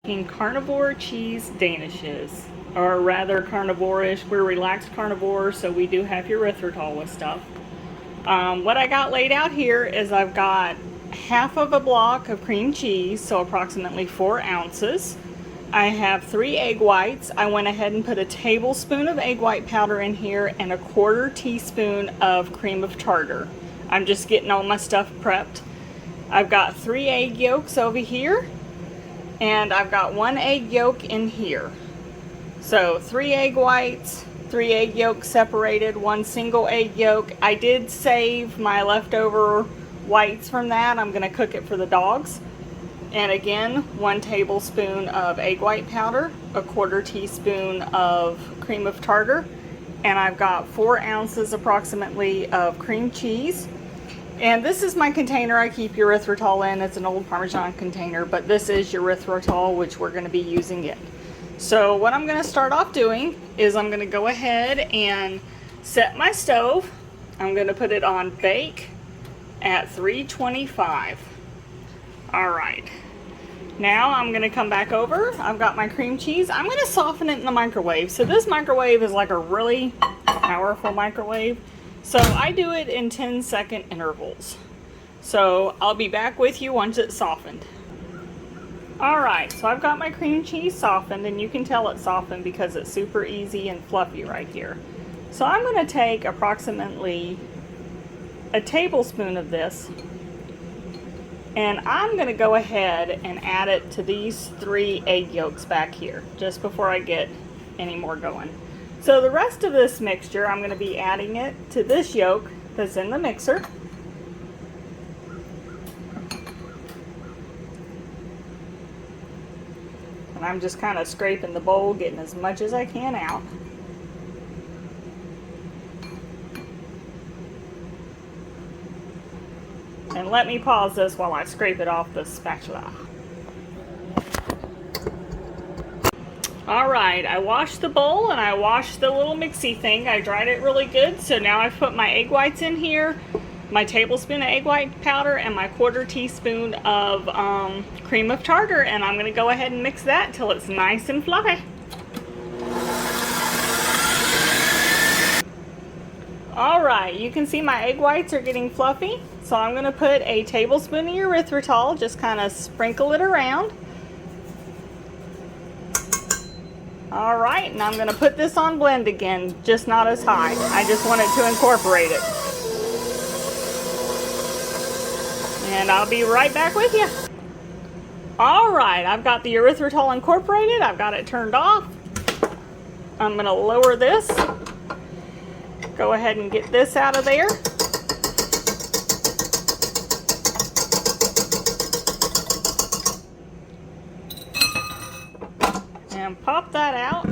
Carnivore Cheese Danishes, or rather carnivore-ish. We're relaxed carnivore, so we do have erythritol with stuff. What I got laid out here is I've got half of a block of cream cheese, so approximately 4 ounces. I have 3 egg whites. I went ahead and put a tablespoon of egg white powder in here and a 1/4 teaspoon of cream of tartar. I'm just getting all my stuff prepped. I've got 3 egg yolks over here, and I've got 1 egg yolk in here. So 3 egg whites, 3 egg yolks separated, 1 single egg yolk. I did save my leftover whites from that. I'm gonna cook it for the dogs. And again, 1 tablespoon of egg white powder, a 1/4 teaspoon of cream of tartar, and I've got 4 ounces approximately of cream cheese. And this is my container I keep erythritol in. It's an old Parmesan container, but this is erythritol, which we're gonna be using it. So what I'm gonna start off doing is I'm gonna go ahead and set my stove. I'm gonna put it on bake at 325. All right, now I'm gonna come back over. I've got my cream cheese. I'm gonna soften it in the microwave. So this microwave is like a really powerful microwave. So I do it in 10-second intervals. So I'll be back with you once it's softened. All right, so I've got my cream cheese softened, and you can tell it's softened because it's super easy and fluffy right here. So I'm gonna take approximately a tablespoon of this, and I'm gonna go ahead and add it to these 3 egg yolks back here, just before I get any more going. So the rest of this mixture, I'm gonna be adding it to this yolk that's in the mixer. And I'm just kind of scraping the bowl, getting as much as I can out. And let me pause this while I scrape it off the spatula. All right, I washed the bowl and I washed the little mixy thing. I dried it really good. So now I've put my egg whites in here, my tablespoon of egg white powder, and my 1/4 teaspoon of cream of tartar. And I'm gonna go ahead and mix that till it's nice and fluffy. All right, you can see my egg whites are getting fluffy. So I'm gonna put a tablespoon of erythritol, just kind of sprinkle it around. All right, and I'm gonna put this on blend again, just not as high. I just want it to incorporate it. And I'll be right back with you. All right, I've got the erythritol incorporated. I've got it turned off. I'm gonna lower this. Go ahead and get this out of there. And pop that out.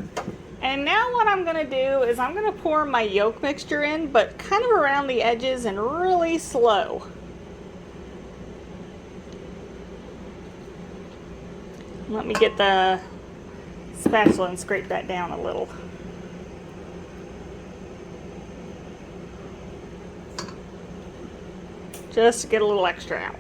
And now what I'm gonna do is I'm gonna pour my yolk mixture in, but kind of around the edges and really slow. Let me get the spatula and scrape that down a little. Just to get a little extra out.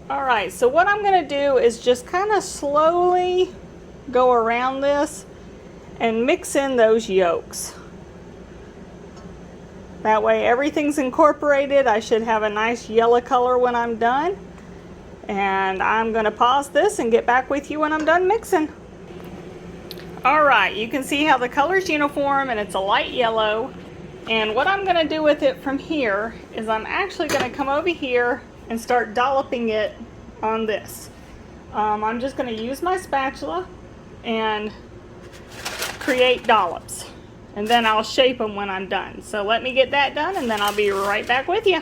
All right, so what I'm gonna do is just kind of slowly go around this and mix in those yolks. That way everything's incorporated. I should have a nice yellow color when I'm done. And I'm gonna pause this and get back with you when I'm done mixing. All right, you can see how the color's uniform and it's a light yellow. And what I'm gonna do with it from here is I'm actually gonna come over here and start dolloping it on this. I'm just gonna use my spatula and create dollops. And then I'll shape them when I'm done. So let me get that done and then I'll be right back with you.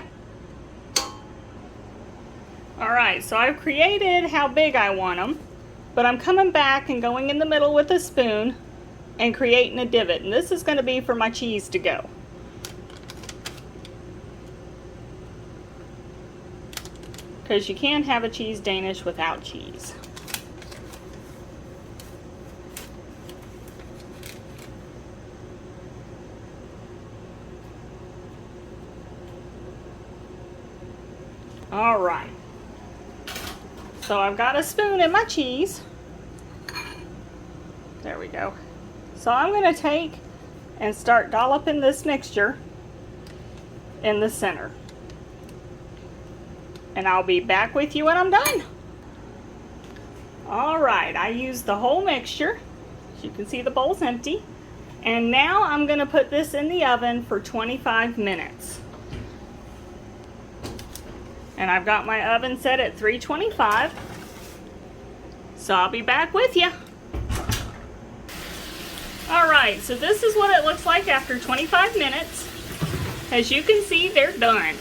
All right, so I've created how big I want them, but I'm coming back and going in the middle with a spoon and creating a divot. And this is gonna be for my cheese to go. Because you can't have a cheese Danish without cheese. All right. So I've got a spoon in my cheese. There we go. So I'm going to take and start dolloping this mixture in the center. And I'll be back with you when I'm done. All right, I used the whole mixture. As you can see, the bowl's empty. And now I'm going to put this in the oven for 25 minutes. And I've got my oven set at 325. So I'll be back with you. Alright, so this is what it looks like after 25 minutes. As you can see, they're done.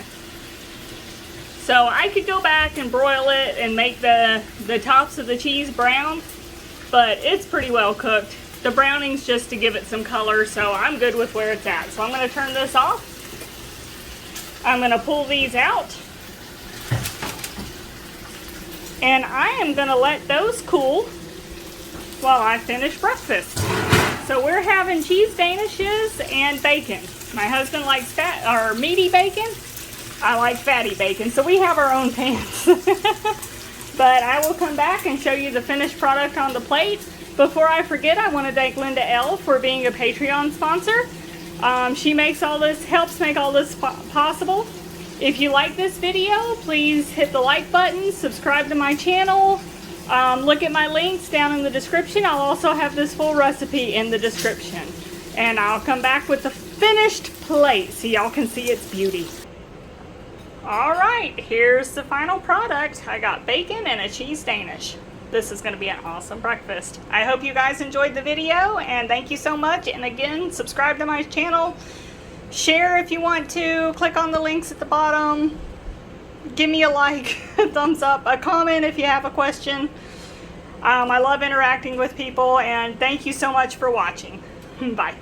So I could go back and broil it and make the tops of the cheese brown, but it's pretty well cooked. The browning's just to give it some color, so I'm good with where it's at. So I'm going to turn this off. I'm going to pull these out. And I am going to let those cool while I finish breakfast. So we're having cheese danishes and bacon. My husband likes fat or meaty bacon. I like fatty bacon, so we have our own pans. But I will come back and show you the finished product on the plate. Before I forget, I want to thank Linda L for being a Patreon sponsor. She makes all this, helps make all this possible. If you like this video, please hit the like button, subscribe to my channel. Look at my links down in the description. I'll also have this full recipe in the description. And I'll come back with the finished plate so y'all can see its beauty. Alright, here's the final product. I got bacon and a cheese Danish. This is going to be an awesome breakfast. I hope you guys enjoyed the video, and thank you so much. And again, subscribe to my channel. Share if you want to. Click on the links at the bottom. Give me a like, a thumbs up, a comment if you have a question. I love interacting with people, and thank you so much for watching. Bye.